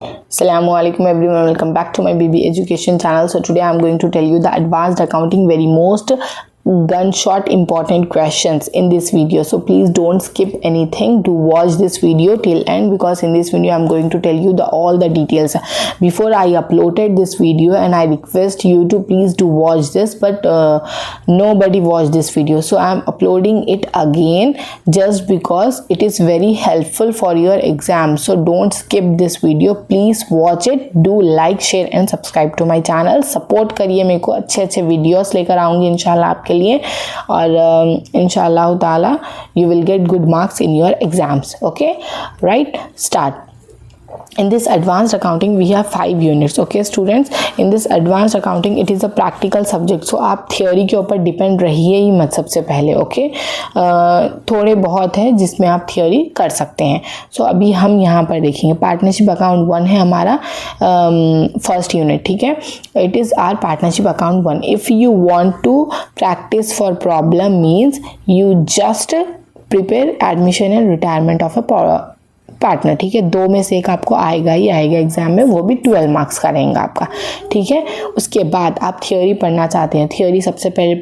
Assalamualaikum everyone, welcome back to my BB Education channel. So today I'm going to tell you the advanced accounting very most gunshot important questions in this video. So please don't skip anything, to watch this video till end, because in this video I'm going to tell you all the details. Before I uploaded this video and I request you to please do watch this, but nobody watched this video, so I'm uploading it again just because it is very helpful for your exam. So don't skip this video, please watch it, do like, share and subscribe to my channel. Support करिए मेरे को, अच्छे अच्छे videos लेकर आऊँगी इंशाल्लाह आपके लिए, और इंशाल्लाह ताला you will get good marks in your exams. Okay, right, start. In this advanced accounting we have 5 units. Okay students, in this advanced accounting it is a practical subject, so आप theory के ऊपर depend रहिए ही मत सबसे पहले. Okay थोड़े बहुत है जिसमें आप theory कर सकते हैं. सो अभी हम यहाँ पर देखेंगे पार्टनरशिप अकाउंट 1 है हमारा फर्स्ट यूनिट. ठीक है, it is our partnership account 1. If you want to practise for problem means you just prepare admission and retirement of a partner. ठीक है, 2 में से एक आपको आएगा ही आएगा एग्जाम में, वो भी 12 मार्क्स का रहेगा आपका. ठीक है, उसके बाद आप थियोरी पढ़ना चाहते हैं, थियोरी सबसे पहले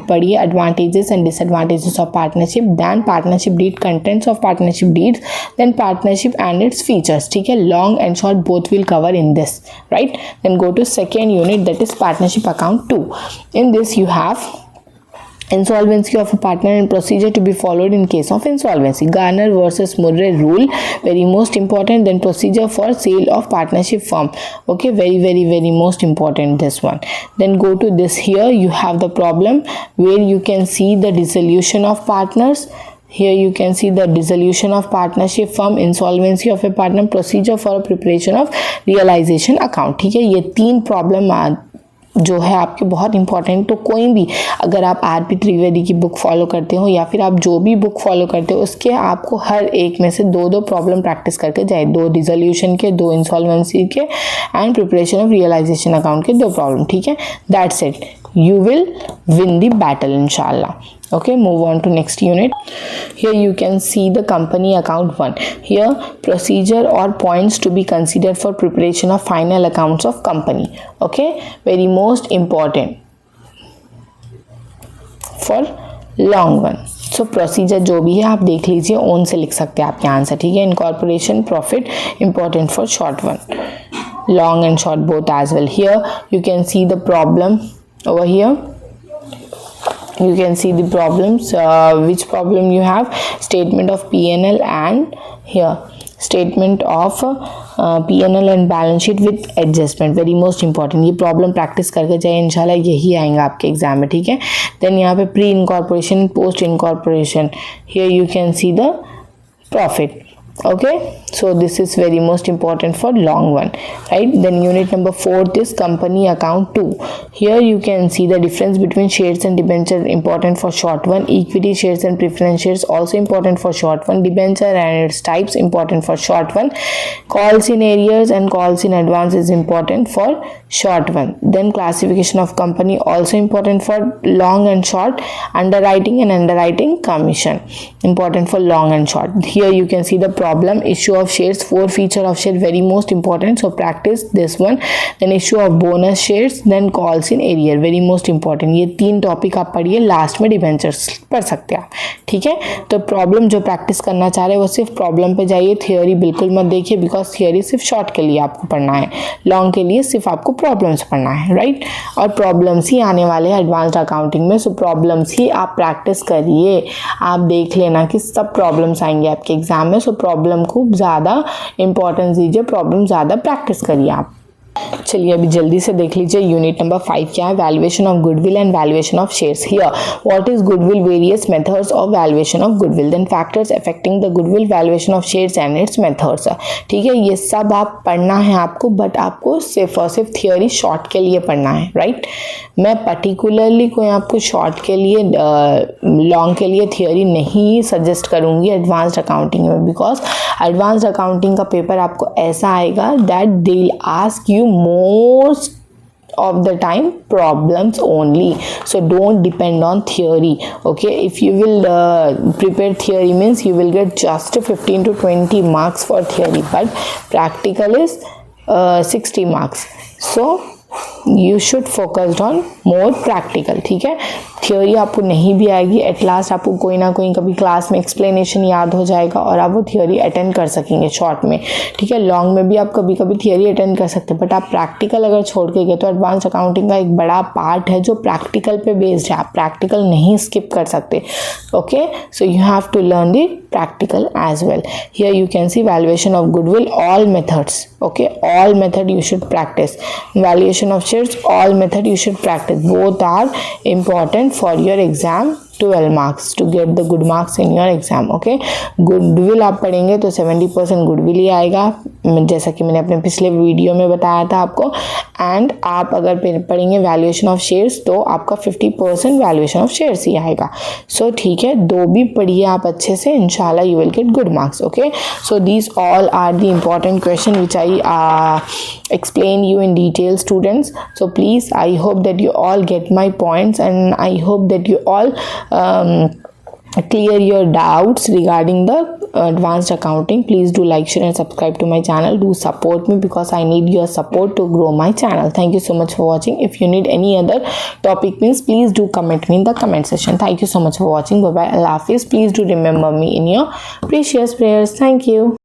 पढ़िए advantages and disadvantages of partnership, then partnership deed, contents of partnership deeds, then partnership and its features. ठीक है, long and short both will cover in this, right. Then go to second unit, that is partnership account 2. In this you have insolvency of a partner and procedure to be followed in case of insolvency. Garner versus Murray rule, very most important. Then procedure for sale of partnership firm. Okay, very most important this one. Then go to this, here you have the problem where you can see the dissolution of partners. Here you can see the dissolution of partnership firm, insolvency of a partner, procedure for a preparation of realization account. ठीक है, ये 3 problem जो है आपके बहुत important. तो कोई भी, अगर आप आरपी त्रिवेदी की बुक फॉलो करते हो या फिर आप जो भी बुक फॉलो करते हो, उसके आपको हर एक में से 2 प्रॉब्लम प्रैक्टिस करके जाए. 2 डिसोल्यूशन के, 2 इंसॉल्वेंसी के and preparation of realisation account के 2 प्रॉब्लम. ठीक है, that's it, you will win the battle inshallah. Okay, move on to next unit. Here you can see the company account 1. Here procedure or points to be considered for preparation of final accounts of company. Okay, very most important for long one. So procedure जो भी है आप देख लीजिए, own से लिख सकते हैं आपके आंसर. ठीक है, incorporation profit important for short one, long and short both as well. Here you can see the problem. Over here you can see the problems. Which problem you have? Statement of P&L and here statement of P&L and balance sheet with adjustment, very most important. ये problem practice करके जाए, इंशाल्लाह यही आएंगे आपके exam में. ठीक है, देन यहाँ पे pre incorporation, post incorporation. Here you can see the profit. Okay, so this is very most important for long one, right. Then unit number 4 is company account 2. Here you can see the difference between shares and debenture, important for short one. Equity shares and preference shares, also important for short one. Debenture and its types, important for short one. Calls in arrears and calls in advance is important for short one. Then classification of company, also important for long and short. Underwriting and underwriting commission, important for long and short. Here you can see the problem, issue of shares, forfeiture of share, very most important, so practice this one. Then issue of bonus shares, then calls in arrear, very most important. ये 3 topic आप पढ़िए, last में debentures पढ़ सकते हैं आप. ठीक है, तो प्रॉब्लम जो प्रैक्टिस करना चाह रहे हैं वो सिर्फ प्रॉब्लम पे जाइए, थियोरी बिल्कुल मत देखिए, बिकॉज थियोरी सिर्फ शॉर्ट के लिए आपको पढ़ना है, लॉन्ग के लिए सिर्फ आपको प्रॉब्लम्स पढ़ना है, राइट. और प्रॉब्लम्स ही आने वाले हैं एडवांस्ड अकाउंटिंग में, सो प्रॉब्लम्स ही आप प्रैक्टिस करिए. आप देख लेना कि सब प्रॉब्लम्स आएंगे आपके एग्जाम में, सो प्रॉब्लम को ज़्यादा इंपॉर्टेंस दीजिए, प्रॉब्लम ज़्यादा प्रैक्टिस करिए आप. चलिए अभी जल्दी से देख लीजिए यूनिट नंबर 5 क्या है, valuation of goodwill and valuation of shares. Here what is goodwill, various methods of valuation of goodwill, then factors affecting the goodwill, valuation of shares and its methods. ठीक है, ये सब आप पढ़ना है आपको, बट आपको सिर्फ और सिर्फ थियोरी शॉर्ट के लिए पढ़ना है, राइट. मैं पर्टिकुलरली कोई आपको शॉर्ट के लिए, लॉन्ग के लिए थियोरी नहीं सजेस्ट करूँगी एडवांस्ड अकाउंटिंग में, बिकॉज एडवांस्ड अकाउंटिंग का पेपर आपको ऐसा आएगा that they will ask you most of the time problems only. So don't depend on theory. Okay, if you will prepare theory, means you will get just 15 to 20 marks for theory, but practical is 60 marks. So you should focus on more practical. ठीक है, theory आपको नहीं भी आएगी, at last आपको कोई ना कोई कभी क्लास में एक्सप्लेनेशन याद हो जाएगा और आप वो थियोरी अटेंड कर सकेंगे शॉर्ट में. ठीक है, लॉन्ग में भी आप कभी कभी थियोरी अटेंड कर सकते हैं, बट आप प्रैक्टिकल अगर छोड़ के गए तो एडवांस अकाउंटिंग का एक बड़ा पार्ट है जो प्रैक्टिकल पे बेस्ड है, आप प्रैक्टिकल नहीं स्किप कर सकते. Okay, so you have to learn the practical as well. Here you can see valuation of goodwill, all methods. Okay, all method you should practice. Valuation of shares, all method you should practice. Both are important for your exam 12 marks to get the good marks in your exam. Okay, goodwill आप पढ़ेंगे तो 70% goodwill ही आएगा, जैसा कि मैंने अपने पिछले video में बताया था आपको. एंड आप अगर पढ़ेंगे वैल्यूएशन ऑफ शेयर्स तो आपका 50% वैल्यूएशन ऑफ शेयर्स ही आएगा. सो ठीक है, दो भी पढ़िए आप अच्छे से, इंशाल्लाह you will get good marks. Okay, so these all are the important question which I explain you in detail, students. So please, I hope that you all get my points, and I hope that you all clear your doubts regarding the advanced accounting. Please do like, share and subscribe to my channel. Do support me because I need your support to grow my channel. Thank you so much for watching. If you need any other topic, means please do comment me in the comment section. Thank you so much for watching. Bye bye, Allah Hafiz. Please do remember me in your precious prayers. Thank you.